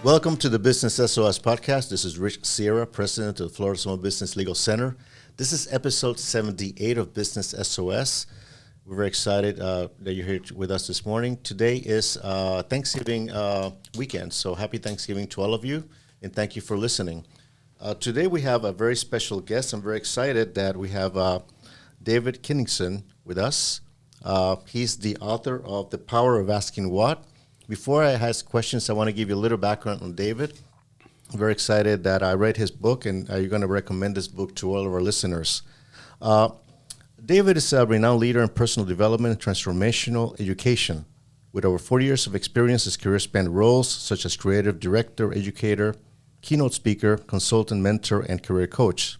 Welcome to the Business SOS podcast. This is Rich Sierra, president of the Florida Small Business Legal Center. This is episode 78 of Business SOS. We're very excited that you're here with us this morning. Today is Thanksgiving weekend, so happy Thanksgiving to all of you, and thank you for listening. Today we have a very special guest. I'm very excited that we have David Kinigson with us. He's the author of The Power of Asking What. Before I ask questions, I want to give you a little background on David. I'm very excited that I read his book, and you're going to recommend this book to all of our listeners. David is a renowned leader in personal development and transformational education. With over 40 years of experience, his career spanned roles such as creative director, educator, keynote speaker, consultant, mentor, and career coach.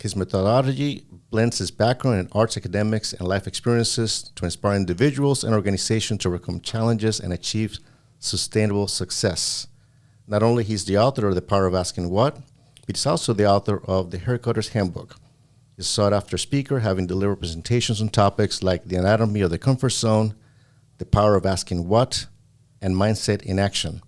His methodology blends his background in arts, academics, and life experiences to inspire individuals and organizations to overcome challenges and achieve sustainable success. Not only he's the author of The Power of Asking What, but he's also the author of The Haircutter's Handbook. He's a sought-after speaker, having delivered presentations on topics like the anatomy of the comfort zone, the power of asking what, and mindset in action.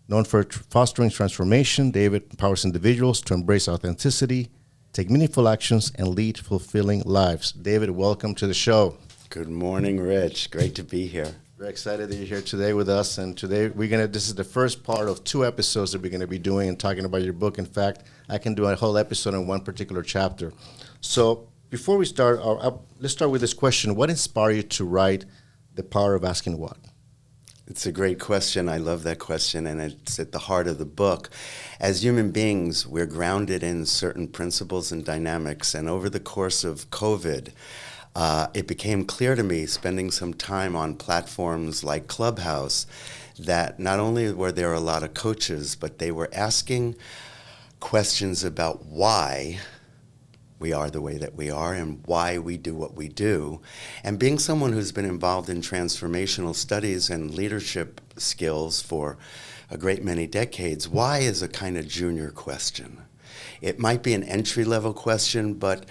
Known for fostering transformation, David empowers individuals to embrace authenticity, take meaningful actions, and lead fulfilling lives. David, welcome to the show. Good morning, Rich. Great to be here. Very excited that you're here today with us. And today this is the first part of 2 episodes that we're going to be doing and talking about your book. In fact, I can do a whole episode on one particular chapter. So before we start, let's start with this question. What inspired you to write The Power of Asking What? It's a great question. I love that question, and it's at the heart of the book. As human beings, we're grounded in certain principles and dynamics, and over the course of COVID, it became clear to me, spending some time on platforms like Clubhouse, that not only were there a lot of coaches, but they were asking questions about why we are the way that we are and why we do what we do. And being someone who's been involved in transformational studies and leadership skills for a great many decades, why is a kind of junior question. It might be an entry-level question, but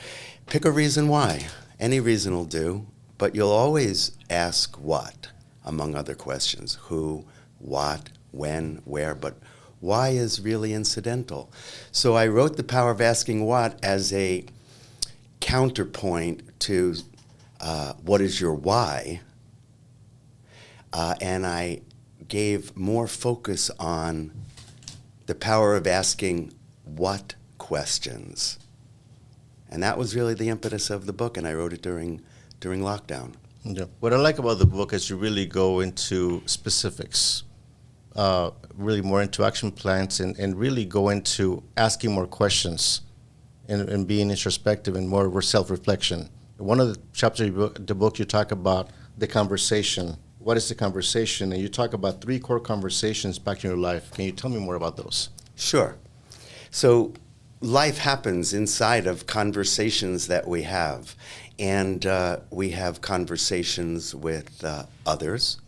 pick a reason why. Any reason will do, but you'll always ask what, among other questions. Who, what, when, where, but why is really incidental. So I wrote The Power of Asking What as a counterpoint to what is your why, and I gave more focus on the power of asking what questions. And that was really the impetus of the book, and I wrote it during lockdown. Yeah. What I like about the book is you really go into specifics, really more into action plans, and really go into asking more questions and being introspective and more self-reflection. One of the chapters of the book, you talk about the conversation. What is the conversation? And you talk about 3 core conversations back in your life. Can you tell me more about those? Sure. So life happens inside of conversations that we have. And we have conversations with others.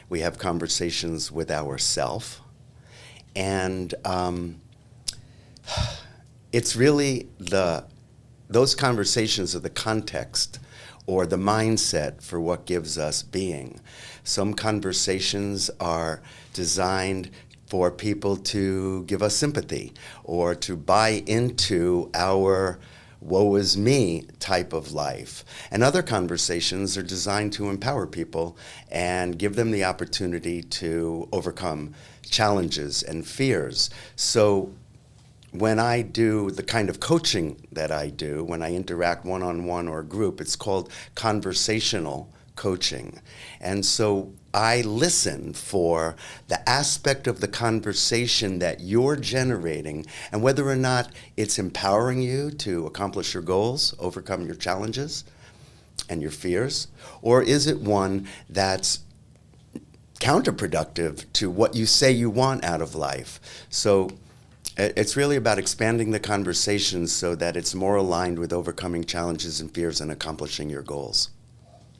We have conversations with ourselves. And it's really those conversations are the context or the mindset for what gives us being. Some conversations are designed for people to give us sympathy or to buy into our woe is me type of life. And other conversations are designed to empower people and give them the opportunity to overcome challenges and fears. So when I do the kind of coaching that I do, when I interact one-on-one or group, it's called conversational coaching. And so I listen for the aspect of the conversation that you're generating and whether or not it's empowering you to accomplish your goals, overcome your challenges and your fears, or is it one that's counterproductive to what you say you want out of life. So it's really about expanding the conversation so that it's more aligned with overcoming challenges and fears and accomplishing your goals.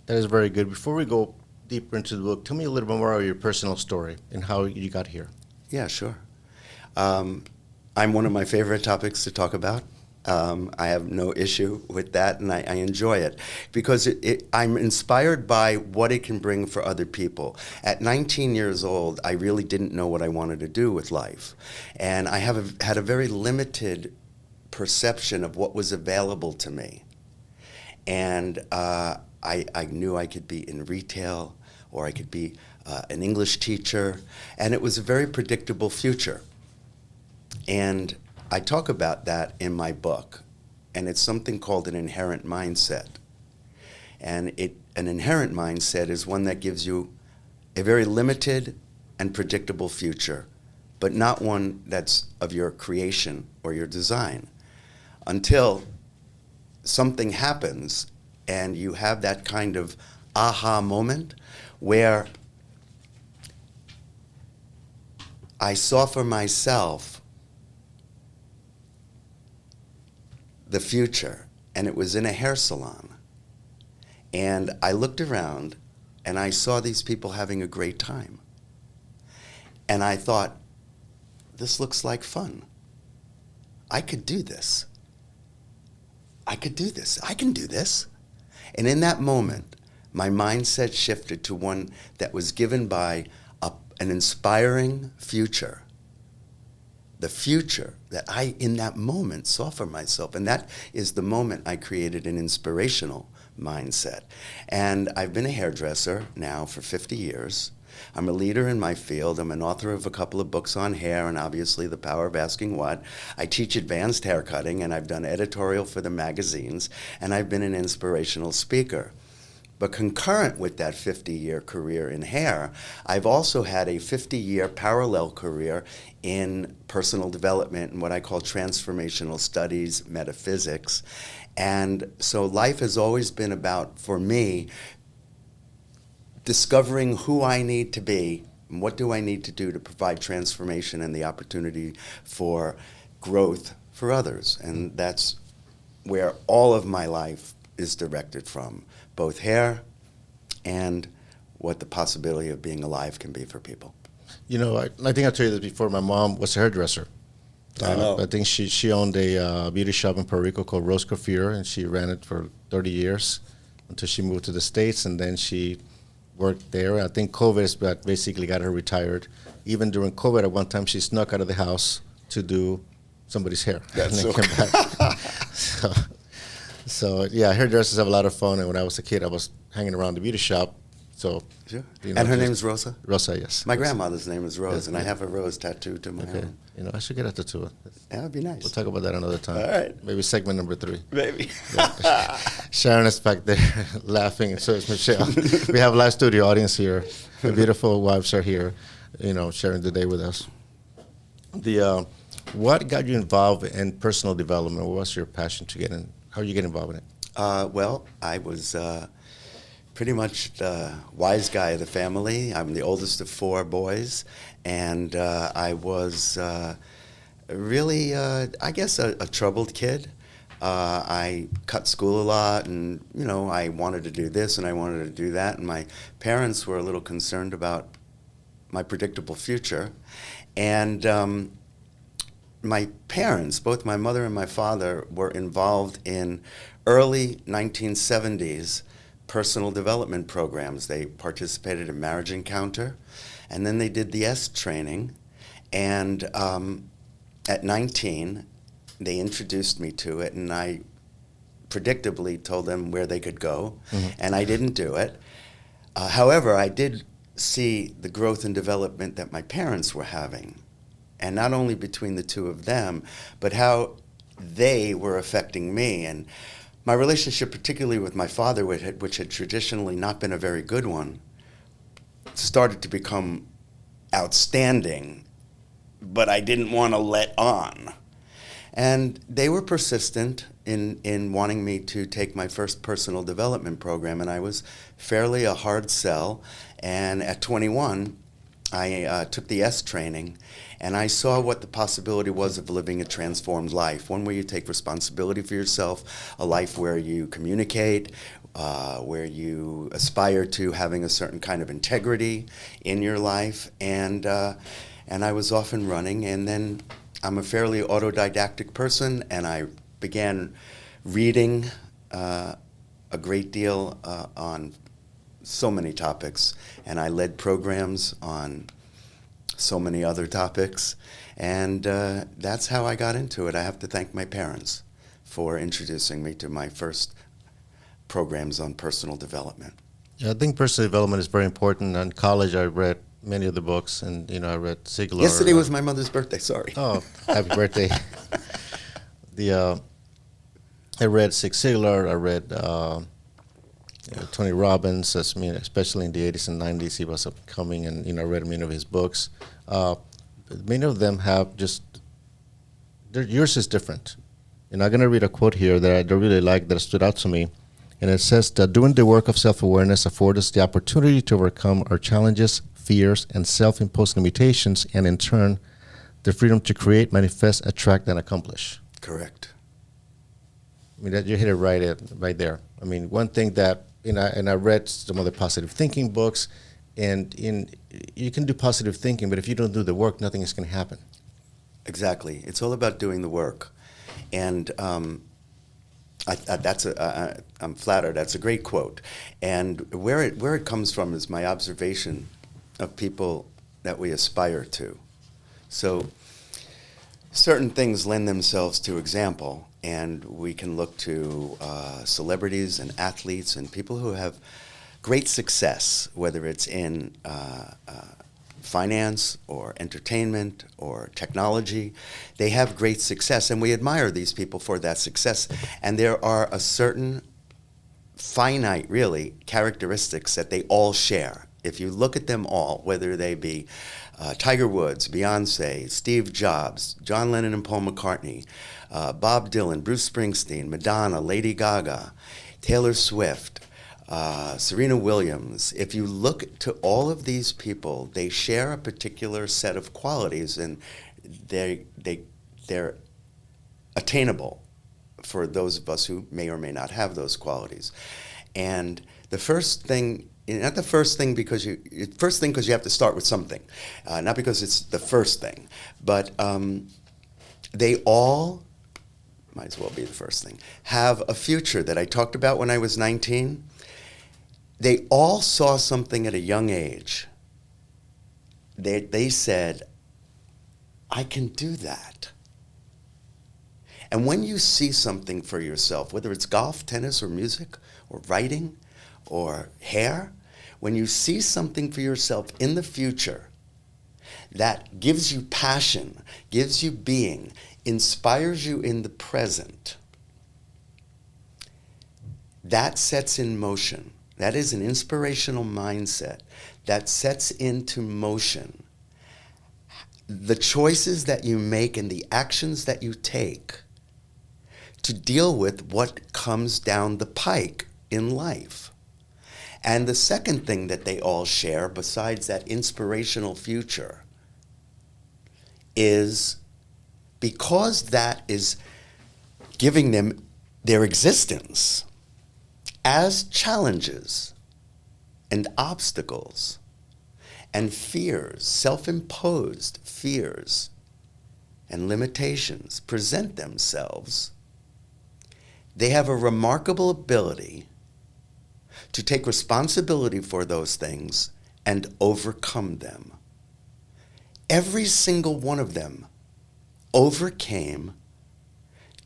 That is very good. Before we go deeper into the book, tell me a little bit more about your personal story and how you got here. Yeah, sure. I'm one of my favorite topics to talk about. I have no issue with that, and I enjoy it because I'm inspired by what it can bring for other people. At 19 years old, I really didn't know what I wanted to do with life, and I had a very limited perception of what was available to me. And I knew I could be in retail, or I could be an English teacher, and it was a very predictable future. And I talk about that in my book, and it's something called an inherent mindset. And an inherent mindset is one that gives you a very limited and predictable future, but not one that's of your creation or your design, until something happens and you have that kind of aha moment where I saw for myself the future, and it was in a hair salon. And I looked around and I saw these people having a great time. And I thought, this looks like fun. I could do this. I could do this. I can do this. And in that moment, my mindset shifted to one that was given by an inspiring future. The future that I, in that moment, saw for myself. And that is the moment I created an inspirational mindset. And I've been a hairdresser now for 50 years. I'm a leader in my field. I'm an author of a couple of books on hair and obviously The Power of Asking What. I teach advanced haircutting, and I've done editorial for the magazines, and I've been an inspirational speaker. But concurrent with that 50-year career in hair, I've also had a 50-year parallel career in personal development and what I call transformational studies, metaphysics. And so life has always been about, for me, discovering who I need to be and what do I need to do to provide transformation and the opportunity for growth for others. And that's where all of my life is directed from, both hair and what the possibility of being alive can be for people. You know, I think I told you this before. My mom was a hairdresser. I know. I think she owned a beauty shop in Puerto Rico called Rose Coiffure, and she ran it for 30 years until she moved to the States, and then she worked there. I think COVID has basically got her retired. Even during COVID, at one time, she snuck out of the house to do somebody's hair. That's and so then came back. So, yeah, hairdressers have a lot of fun, and when I was a kid, I was hanging around the beauty shop. So, Sure. you know, And her name's Rosa? Rosa, yes. My Rosa. grandmother's name is Rose, Yes, and I yeah. have a rose tattooed to my Okay. arm. You know, I should get a tattoo. That would be nice. We'll talk about that another time. All right. Maybe segment number 3. Maybe. Yeah. Sharon is back there laughing, and so is Michelle. We have a live studio audience here. The beautiful wives are here, you know, sharing the day with us. What got you involved in personal development? What was your passion to get in? How did you get involved in it? Well, I was pretty much the wise guy of the family. I'm the oldest of 4 boys, and I was really, I guess, a troubled kid. I cut school a lot, and, you know, I wanted to do this and I wanted to do that, and my parents were a little concerned about my predictable future. And my parents, both my mother and my father, were involved in early 1970s personal development programs. They participated in Marriage Encounter, and then they did the S training. And at 19, they introduced me to it, and I predictably told them where they could go, and I didn't do it. However, I did see the growth and development that my parents were having, and not only between the two of them, but how they were affecting me. And my relationship, particularly with my father, which had traditionally not been a very good one, started to become outstanding, but I didn't want to let on. And they were persistent in wanting me to take my first personal development program, and I was fairly a hard sell. And at 21, I took the S training, and I saw what the possibility was of living a transformed life, one where you take responsibility for yourself, a life where you communicate, where you aspire to having a certain kind of integrity in your life. And I was off and running, and then I'm a fairly autodidactic person, and I began reading a great deal on so many topics, and I led programs on so many other topics, and that's how I got into it. I have to thank my parents for introducing me to my first programs on personal development. Yeah, I think personal development is very important. In college, I read many of the books, and I read Sigler. Yesterday was my mother's birthday. Sorry. Oh, happy birthday! I read Zig Ziglar. I read Tony Robbins. Especially in the 80s and 90s, he was upcoming, and I read many of his books. Many of them have yours is different. And I'm going to read a quote here that I really like, that stood out to me. And it says that doing the work of self-awareness affords us the opportunity to overcome our challenges, fears, and self-imposed limitations, and in turn, the freedom to create, manifest, attract, and accomplish. Correct. I mean, you hit it right there. I mean, one thing that, and I read some other positive thinking books, and you can do positive thinking, but if you don't do the work, nothing is going to happen. Exactly. It's all about doing the work. And I'm flattered. That's a great quote. And where it comes from is my observation of people that we aspire to. So certain things lend themselves to example, and we can look to celebrities and athletes and people who have great success, whether it's in finance or entertainment or technology. They have great success, and we admire these people for that success. And there are a certain finite, really, characteristics that they all share. If you look at them all, whether they be Tiger Woods, Beyonce, Steve Jobs, John Lennon and Paul McCartney, Bob Dylan, Bruce Springsteen, Madonna, Lady Gaga, Taylor Swift, Serena Williams. If you look to all of these people, they share a particular set of qualities, and they're attainable for those of us who may or may not have those qualities. And the first thing, not the first thing because you have to start with something, not because it's the first thing, but they all, might as well be the first thing, have a future that I talked about when I was 19. They all saw something at a young age. They said, I can do that. And when you see something for yourself, whether it's golf, tennis, or music, or writing, or hair, when you see something for yourself in the future that gives you passion, gives you being, inspires you in the present, that sets in motion. That is an inspirational mindset that sets into motion the choices that you make and the actions that you take to deal with what comes down the pike in life. And the second thing that they all share, besides that inspirational future, is because that is giving them their existence as challenges and obstacles and fears, self-imposed fears and limitations present themselves, they have a remarkable ability to take responsibility for those things and overcome them. Every single one of them overcame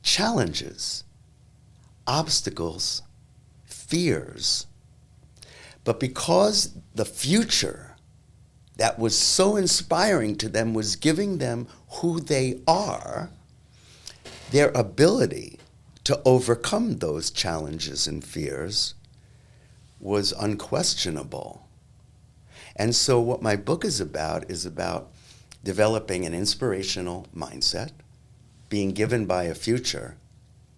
challenges, obstacles, fears. But because the future that was so inspiring to them was giving them who they are, their ability to overcome those challenges and fears was unquestionable. And so what my book is about developing an inspirational mindset, being given by a future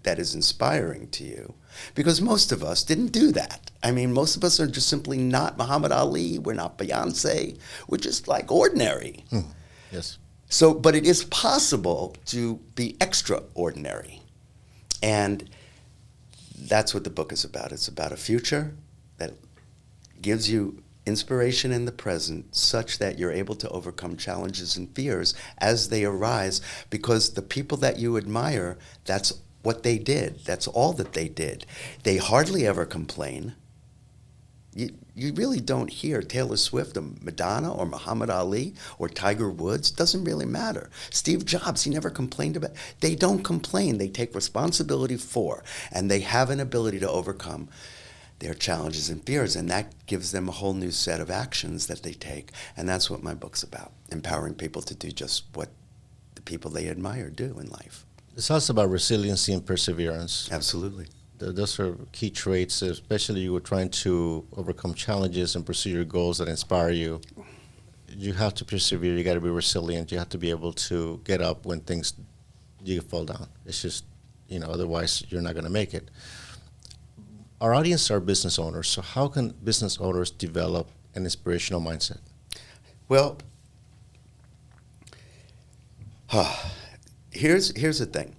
that is inspiring to you. Because most of us didn't do that. I mean, most of us are just simply not Muhammad Ali. We're not Beyonce. We're just like ordinary. Yes. So, but it is possible to be extraordinary. And that's what the book is about. It's about a future that gives you inspiration in the present such that you're able to overcome challenges and fears as they arise, because the people that you admire, that's what they did. That's all that they did. They hardly ever complain. You really don't hear Taylor Swift or Madonna or Muhammad Ali or Tiger Woods. Doesn't really matter. Steve Jobs, he never complained about. They don't complain. They take responsibility for, and they have an ability to overcome their challenges and fears, and that gives them a whole new set of actions that they take. And that's what my book's about, empowering people to do just what the people they admire do in life. It's also about resiliency and perseverance. Absolutely. Those are key traits, especially you were trying to overcome challenges and pursue your goals that inspire you. You have to persevere. You got to be resilient. You have to be able to get up when you fall down. It's just, otherwise you're not going to make it. Our audience are business owners. So how can business owners develop an inspirational mindset? Well, here's the thing.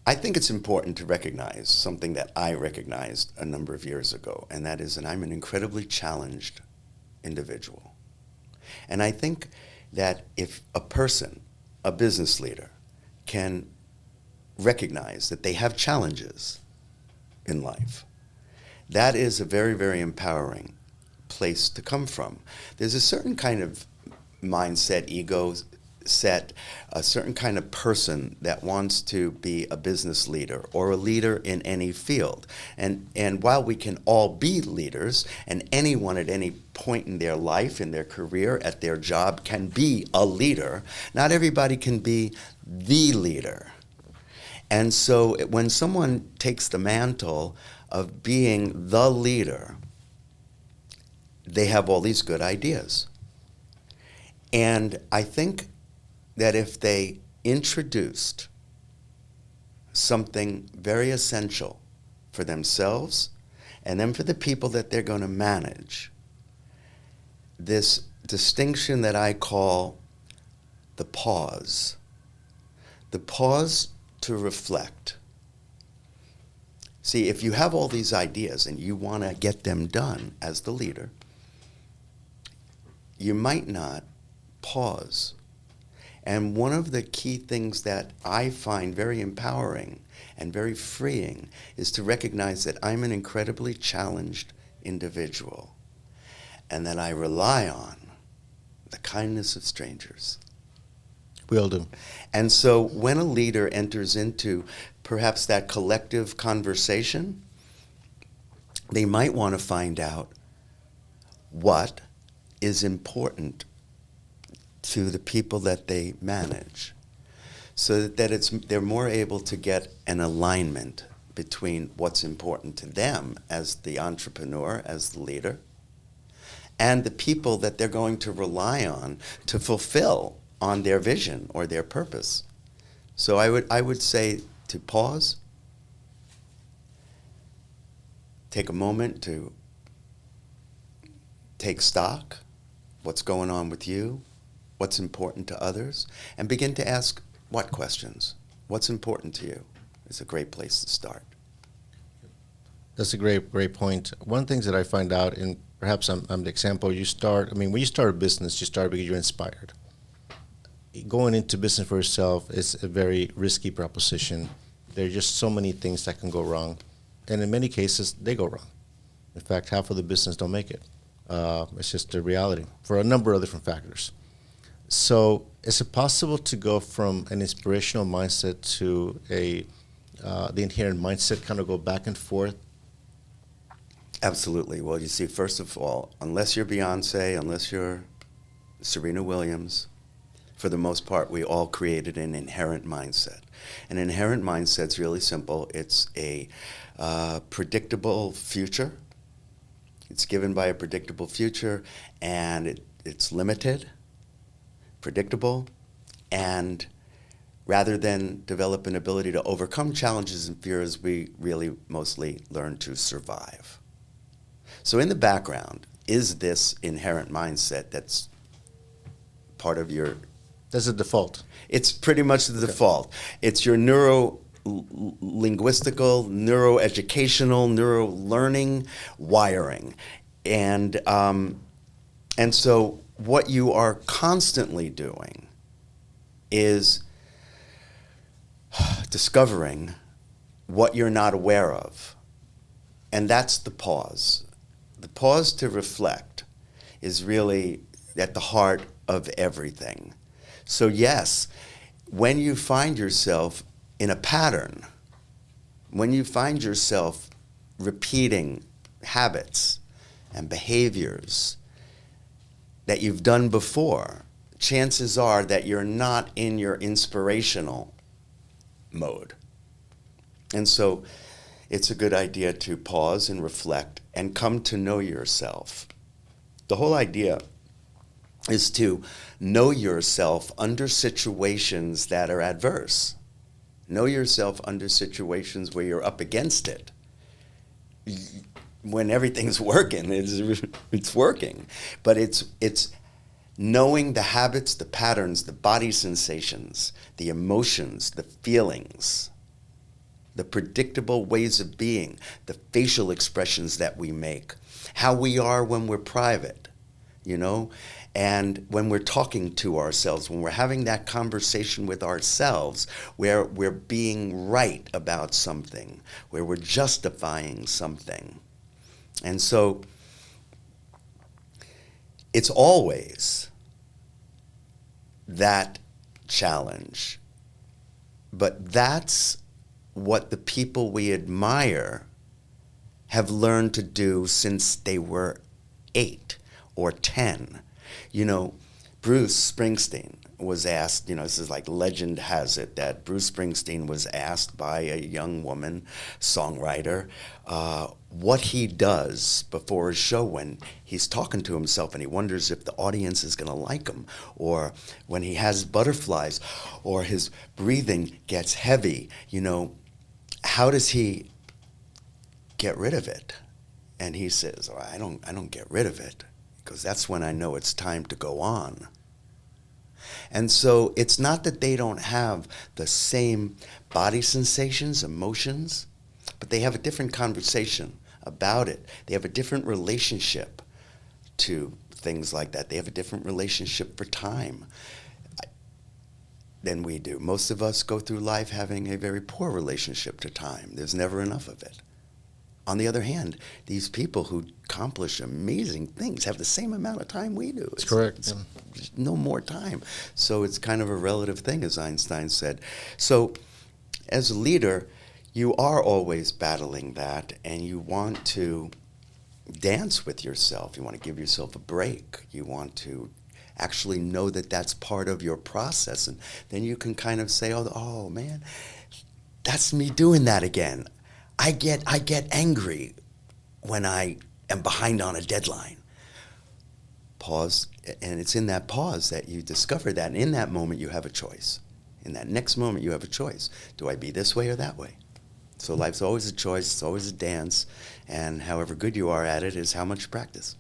I think it's important to recognize something that I recognized a number of years ago, and that is that I'm an incredibly challenged individual. And I think that if a person, a business leader, can recognize that they have challenges in life, that is a very, very empowering place to come from. There's a certain kind of mindset, ego set, a certain kind of person that wants to be a business leader or a leader in any field. And while we can all be leaders, and anyone at any point in their life, in their career, at their job can be a leader, not everybody can be the leader. And so when someone takes the mantle of being the leader, they have all these good ideas. And I think that if they introduced something very essential for themselves and then for the people that they're going to manage, this distinction that I call the pause to reflect. See, if you have all these ideas and you want to get them done as the leader, you might not pause. And one of the key things that I find very empowering and very freeing is to recognize that I'm an incredibly challenged individual and that I rely on the kindness of strangers. We all do. And so when a leader enters into perhaps that collective conversation, they might want to find out what is important to the people that they manage, so that they're more able to get an alignment between what's important to them as the entrepreneur, as the leader, and the people that they're going to rely on to fulfill on their vision or their purpose. So I would say to pause, take a moment to take stock, what's going on with you, what's important to others, and begin to ask what questions. What's important to you is a great place to start. That's a great point. One of the things that I find out, and perhaps I'm the example, when you start a business, you start because you're inspired. Going into business for yourself is a very risky proposition. There are just so many things that can go wrong. And in many cases, they go wrong. In fact, half of the business don't make it. It's just the reality for a number of different factors. So is it possible to go from an inspirational mindset to the inherent mindset, kind of go back and forth? Absolutely. Well, you see, first of all, unless you're Beyonce, unless you're Serena Williams, for the most part, we all created an inherent mindset. An inherent mindset's really simple. It's a predictable future. It's given by a predictable future, and it's limited, predictable, and rather than develop an ability to overcome challenges and fears, we really mostly learn to survive. So in the background is this inherent mindset that's part of your... That's a default. It's pretty much the default. It's your neuro-linguistical, neuro-educational, neuro-learning wiring. And so what you are constantly doing is discovering what you're not aware of. And that's the pause. The pause to reflect is really at the heart of everything. So yes, when you find yourself in a pattern, when you find yourself repeating habits and behaviors that you've done before, chances are that you're not in your inspirational mode. And so it's a good idea to pause and reflect and come to know yourself. The whole idea is to know yourself under situations that are adverse. Know yourself under situations where you're up against it. When everything's working, it's working. But it's knowing the habits, the patterns, the body sensations, the emotions, the feelings, the predictable ways of being, the facial expressions that we make, how we are when we're private, you know, and when we're talking to ourselves, when we're having that conversation with ourselves, where we're being right about something, where we're justifying something. And so it's always that challenge. But that's what the people we admire have learned to do since they were 8 or 10. You know, Bruce Springsteen was asked, you know, this is like legend has it, that Bruce Springsteen was asked by a young woman songwriter what he does before a show when he's talking to himself and he wonders if the audience is going to like him, or when he has butterflies or his breathing gets heavy, you know, how does he get rid of it? And he says, oh, I don't get rid of it, because that's when I know it's time to go on. And so it's not that they don't have the same body sensations, emotions, but they have a different conversation about it. They have a different relationship to things like that. They have a different relationship for time than we do. Most of us go through life having a very poor relationship to time. There's never enough of it. On the other hand, these people who accomplish amazing things have the same amount of time we do. That's correct. It's no more time. So it's kind of a relative thing, as Einstein said. So as a leader, you are always battling that, and you want to dance with yourself. You want to give yourself a break. You want to actually know that that's part of your process. And then you can kind of say, oh man, that's me doing that again. I get angry when I am behind on a deadline. Pause, and it's in that pause that you discover that, and in that moment you have a choice. In that next moment you have a choice. Do I be this way or that way? So life's always a choice, it's always a dance, and however good you are at it is how much you practice.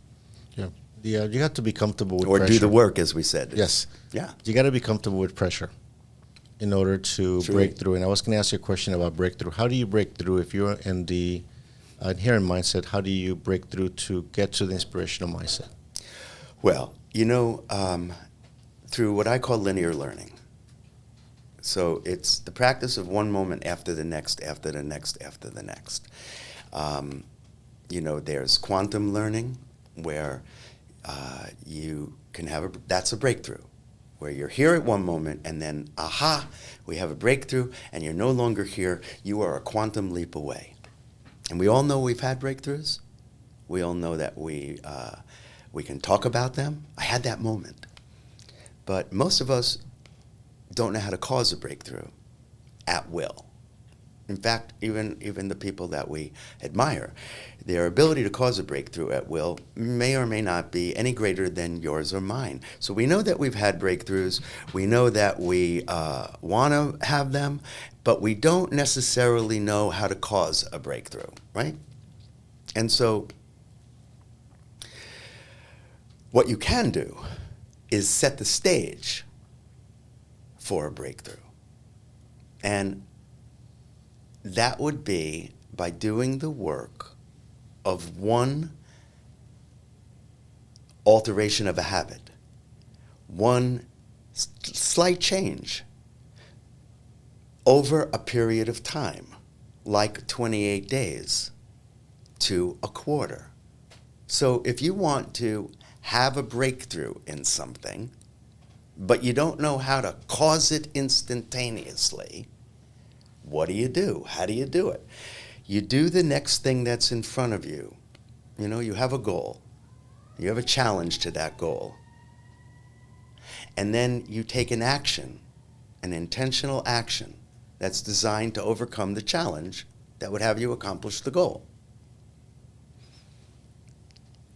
Yeah. You have to be comfortable with or pressure. do the work, as we said. Yes. Yeah. You got to be comfortable with pressure in order to break through. And I was going to ask you a question about breakthrough. How do you break through if you're in the inherent mindset? How do you break through to get to the inspirational mindset? Well, you know, through what I call linear learning. So it's the practice of one moment after the next, after the next, after the next. You know, there's quantum learning, where you can have that's a breakthrough, where you're here at one moment and then, aha, we have a breakthrough and you're no longer here. You are a quantum leap away. And we all know we've had breakthroughs. We all know that we can talk about them. I had that moment. But most of us don't know how to cause a breakthrough at will. In fact, even the people that we admire, their ability to cause a breakthrough at will may or may not be any greater than yours or mine. So we know that we've had breakthroughs. We know that we want to have them, but we don't necessarily know how to cause a breakthrough, right? And so what you can do is set the stage for a breakthrough. And that would be by doing the work of one alteration of a habit, one slight change over a period of time. like 28 days to a quarter. So if you want to have a breakthrough in something, but you don't know how to cause it instantaneously, what do? How do you do it? You do the next thing that's in front of you. You know, you have a goal. You have a challenge to that goal. And then you take an action, an intentional action that's designed to overcome the challenge that would have you accomplish the goal.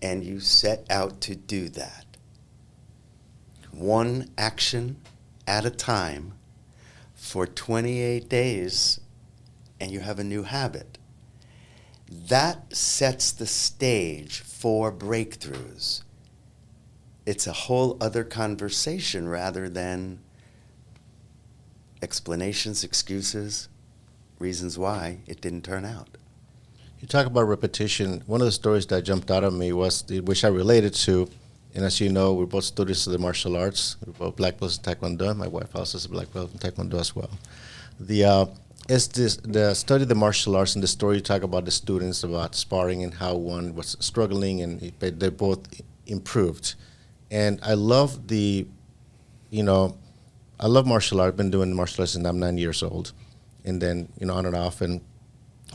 And you set out to do that. One action at a time for 28 days, and you have a new habit. That sets the stage for breakthroughs. It's a whole other conversation rather than explanations, excuses, reasons why it didn't turn out. You talk about repetition. One of the stories that jumped out at me was, which I related to, and as you know, we're both students of the martial arts. We're both black belts in Taekwondo. My wife also is a black belt in Taekwondo as well. The study of the martial arts, and the story you talk about the students, about sparring and how one was struggling and they both improved. And I love I love martial art. I've been doing martial arts since I'm 9 years old. And then, on and off. And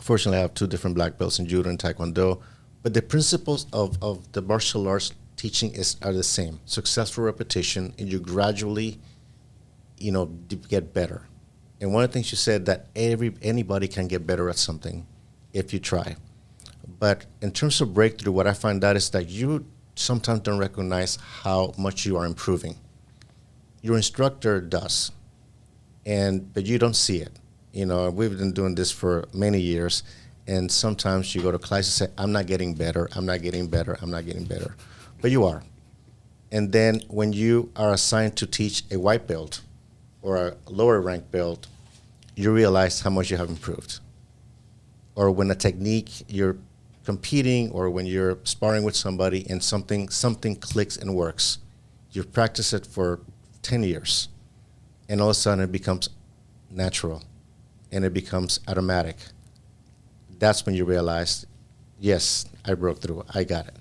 fortunately, I have 2 different black belts in judo and taekwondo. But the principles of the martial arts teaching are the same. Successful repetition, and you gradually, get better. And one of the things you said, that anybody can get better at something if you try. But in terms of breakthrough, what I find out is that you sometimes don't recognize how much you are improving. Your instructor does, but you don't see it. We've been doing this for many years, and sometimes you go to class and say, I'm not getting better, I'm not getting better, I'm not getting better. But you are. And then when you are assigned to teach a white belt or a lower rank belt, you realize how much you have improved. Or when a technique, you're competing, or when you're sparring with somebody and something clicks and works. You've practiced it for 10 years, and all of a sudden it becomes natural and it becomes automatic. That's when you realize, yes, I broke through, I got it.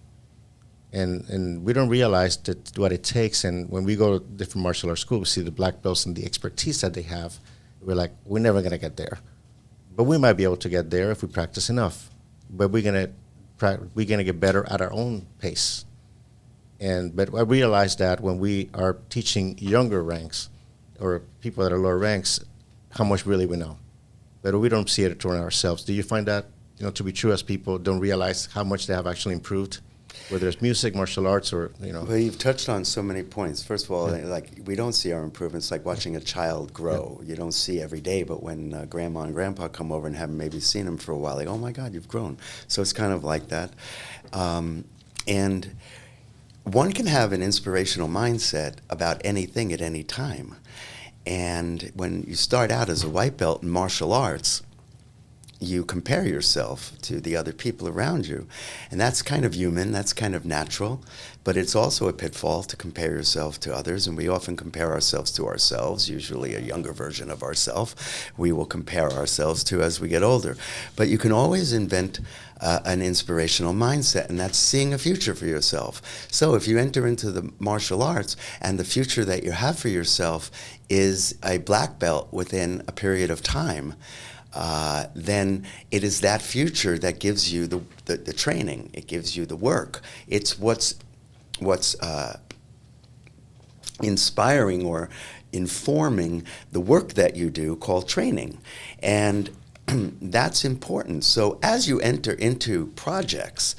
And we don't realize that what it takes. And when we go to different martial arts schools, we see the black belts and the expertise that they have. We're like, we're never going to get there. But we might be able to get there if we practice enough. But we're going to get better at our own pace. But I realize that when we are teaching younger ranks or people that are lower ranks, how much really we know. But we don't see it around ourselves. Do you find that to be true, as people don't realize how much they have actually improved? Whether it's music, martial arts, or. Well, you've touched on so many points. First of all, we don't see our improvements like watching a child grow. Yeah. You don't see every day, but when grandma and grandpa come over and haven't maybe seen them for a while, oh my God, you've grown. So it's kind of like that. And one can have an inspirational mindset about anything at any time. And when you start out as a white belt in martial arts, you compare yourself to the other people around you. And that's kind of human, that's kind of natural, but it's also a pitfall to compare yourself to others, and we often compare ourselves to ourselves, usually a younger version of ourselves we will compare ourselves to as we get older. But you can always invent an inspirational mindset, and that's seeing a future for yourself. So if you enter into the martial arts and the future that you have for yourself is a black belt within a period of time, then it is that future that gives you the training. It gives you the work. It's what's inspiring or informing the work that you do, called training. And that's important. So as you enter into projects,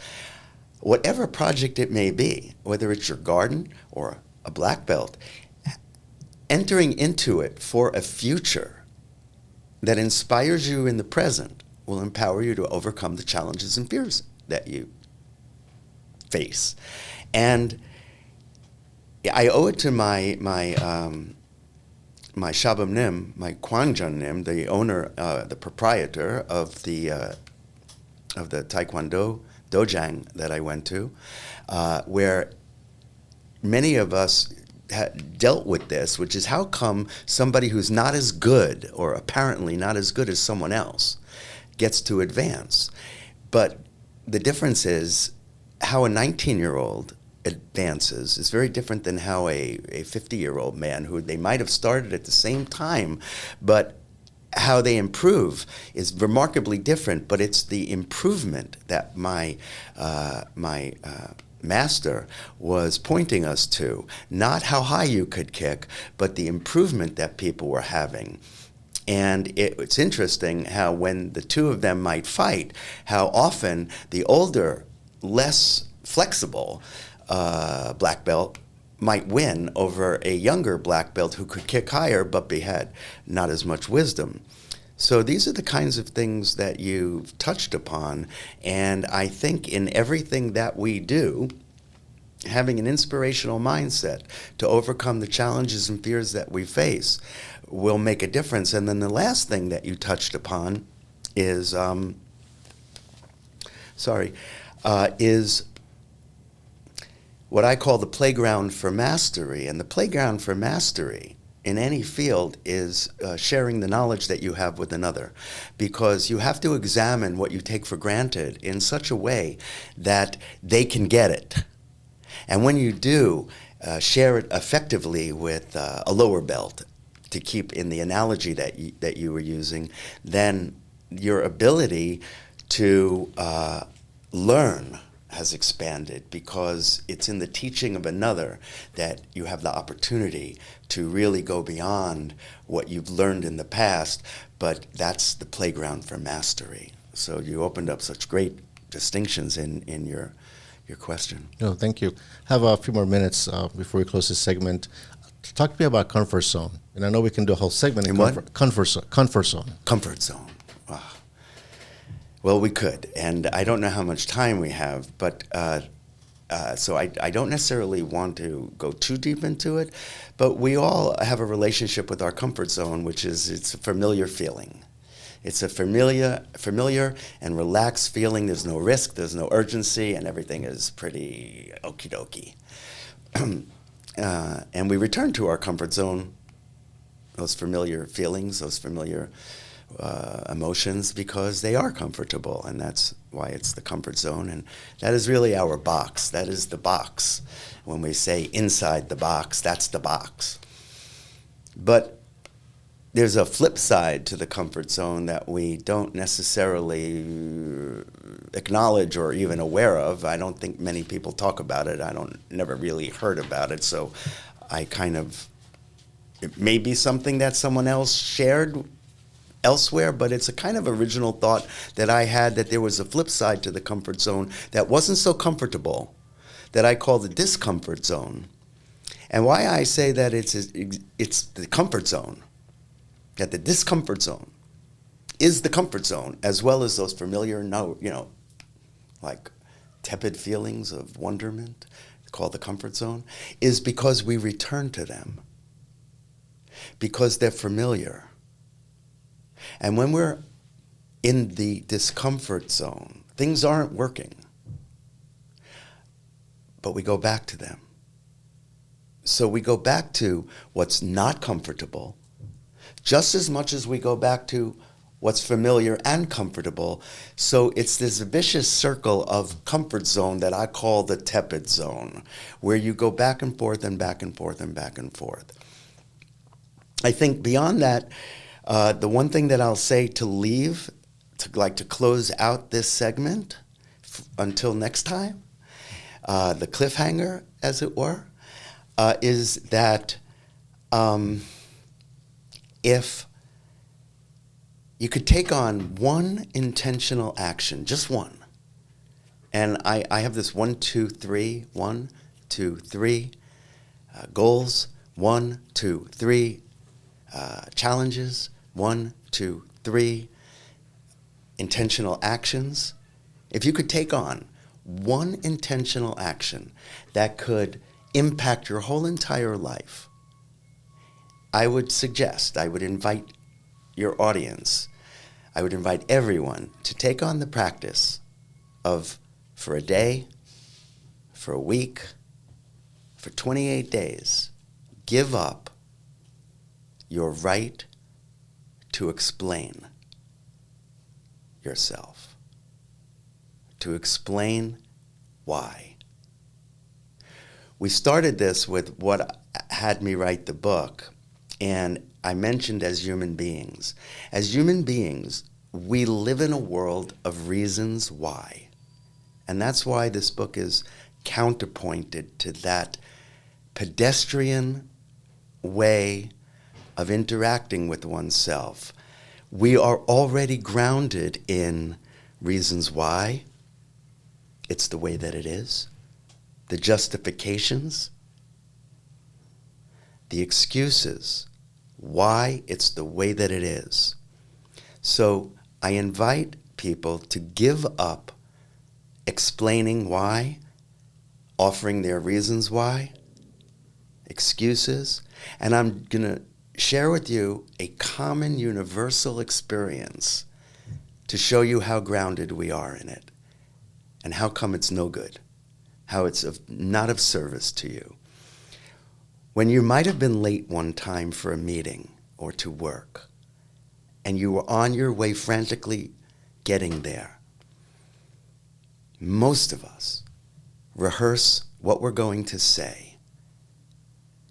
whatever project it may be, whether it's your garden or a black belt, entering into it for a future that inspires you in the present will empower you to overcome the challenges and fears that you face. And I owe it to my Shabam Nim, my Kwangjun Nim, the owner, the proprietor of the Taekwondo dojang that I went to, where many of us dealt with this, which is how come somebody who's not as good, or apparently not as good as someone else, gets to advance. But the difference is how a 19-year-old advances is very different than how a 50-year-old man, who they might have started at the same time, but how they improve is remarkably different. But it's the improvement that my master was pointing us to, not how high you could kick, but the improvement that people were having. And it's interesting how when the two of them might fight, how often the older, less flexible black belt might win over a younger black belt who could kick higher but had not as much wisdom. So these are the kinds of things that you've touched upon, and I think in everything that we do, having an inspirational mindset to overcome the challenges and fears that we face will make a difference. And then the last thing that you touched upon is, is what I call the playground for mastery. And the playground for mastery in any field is sharing the knowledge that you have with another, because you have to examine what you take for granted in such a way that they can get it. And when you do, share it effectively with a lower belt, to keep in the analogy that you were using, then your ability to learn has expanded, because it's in the teaching of another that you have the opportunity to really go beyond what you've learned in the past, but that's the playground for mastery. So you opened up such great distinctions in your question. No, thank you. Have a few more minutes before we close this segment. Talk to me about comfort zone. And I know we can do a whole segment in comfort zone. Comfort zone. Oh. Well, we could. And I don't know how much time we have, but so I don't necessarily want to go too deep into it, but we all have a relationship with our comfort zone, which is it's a familiar feeling. It's a familiar and relaxed feeling. There's no risk, there's no urgency, and everything is pretty okie dokie. And we return to our comfort zone, those familiar feelings, those familiar emotions, because they are comfortable, and that's why it's the comfort zone. And that is really our box. That is the box. When we say inside the box, that's the box. But there's a flip side to the comfort zone that we don't necessarily acknowledge or even aware of. I don't think many people talk about it. Never really heard about it, so it may be something that someone else shared elsewhere, but it's a kind of original thought that I had, that there was a flip side to the comfort zone that wasn't so comfortable, that I call the discomfort zone. And why I say that it's the comfort zone, that the discomfort zone is the comfort zone, as well as those familiar, like tepid feelings of wonderment, called the comfort zone, is because we return to them, because they're familiar. And when we're in the discomfort zone, things aren't working, but we go back to them. So we go back to what's not comfortable, just as much as we go back to what's familiar and comfortable. So it's this vicious circle of comfort zone that I call the tepid zone, where you go back and forth and back and forth and back and forth. I think beyond that, the one thing that I'll say to close out this segment until next time, the cliffhanger, as it were, is that if you could take on one intentional action, just one, and I have this 1, 2, 3, 1, 2, 3 goals, 1, 2, 3 challenges, 1, 2, 3 intentional actions. If you could take on one intentional action that could impact your whole entire life, I would invite your audience, I would invite everyone to take on the practice of, for a day, for a week, for 28 days, give up your right to explain. yourself. To explain why. We started this with what had me write the book, and I mentioned as human beings. As human beings, we live in a world of reasons why. And that's why this book is counterpointed to that pedestrian way of interacting with oneself. We are already grounded in reasons why. It's the way that it is. The justifications. The excuses. Why it's the way that it is. So I invite people to give up explaining why, offering their reasons why, excuses, and I'm going to share with you a common universal experience to show you how grounded we are in it and how come it's no good, how it's not of service to you. When you might have been late one time for a meeting or to work, and you were on your way frantically getting there, most of us rehearse what we're going to say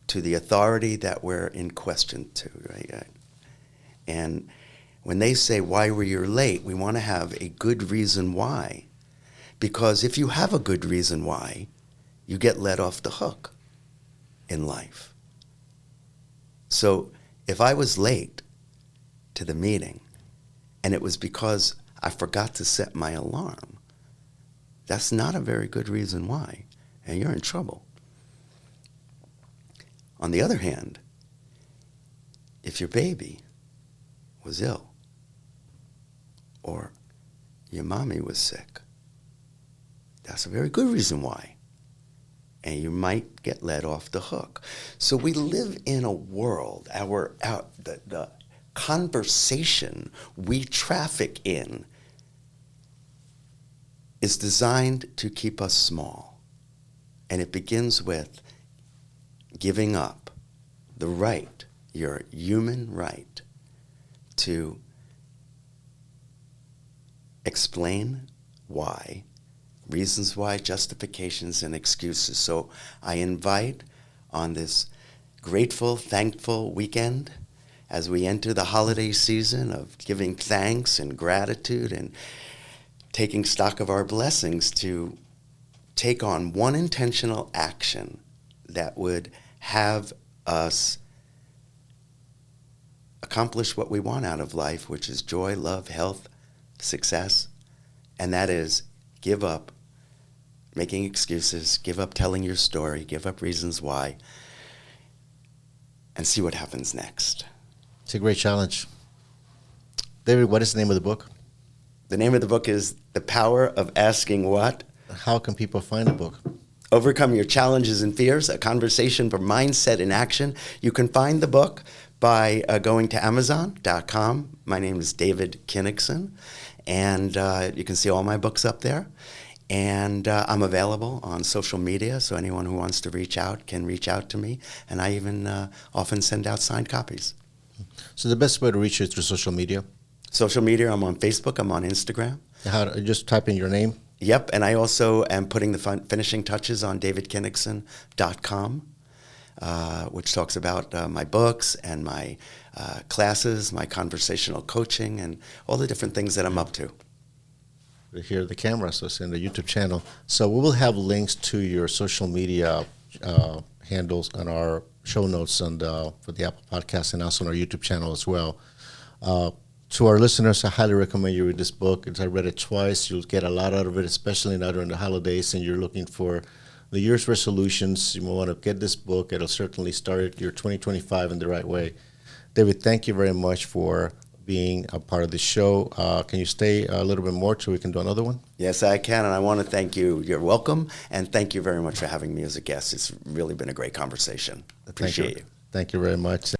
to the authority that we're in question to, right? And when they say, why were you late, we want to have a good reason why. Because if you have a good reason why, you get let off the hook in life. So if I was late to the meeting and it was because I forgot to set my alarm, that's not a very good reason why, and you're in trouble. On the other hand, if your baby was ill or your mommy was sick, that's a very good reason why, and you might get let off the hook. So we live in a world, the conversation we traffic in is designed to keep us small. And it begins with giving up the right, your human right, to explain why, reasons why, justifications, and excuses. So I invite on this grateful, thankful weekend, as we enter the holiday season of giving thanks and gratitude and taking stock of our blessings, to take on one intentional action that would have us accomplish what we want out of life, which is joy, love, health, success. And that is give up making excuses, give up telling your story, give up reasons why, and see what happens next. It's a great challenge. David, what is the name of the book? The name of the book is The Power of Asking What? How can people find the book? Overcome Your Challenges and Fears, a conversation for mindset in action. You can find the book by going to Amazon.com. My name is David Kinigson, and you can see all my books up there. And I'm available on social media, so anyone who wants to reach out can reach out to me. And I even often send out signed copies. So the best way to reach you is through social media? Social media, I'm on Facebook, I'm on Instagram. Just type in your name? Yep, and I also am putting the finishing touches on davidkinigson.com, which talks about my books and my classes, my conversational coaching, and all the different things that I'm up to. Here the camera, so it's in the YouTube channel. So we will have links to your social media handles on our show notes and for the Apple Podcast, and also on our YouTube channel as well. To our listeners, I highly recommend you read this book. I read it twice. You'll get a lot out of it, especially now during the holidays, and you're looking for the year's resolutions. You will want to get this book. It'll certainly start your 2025 in the right way. David, thank you very much for being a part of the show. Can you stay a little bit more till we can do another one? Yes, I can, and I want to thank you. You're welcome, and thank you very much for having me as a guest. It's really been a great conversation. Appreciate you. Thank you very much.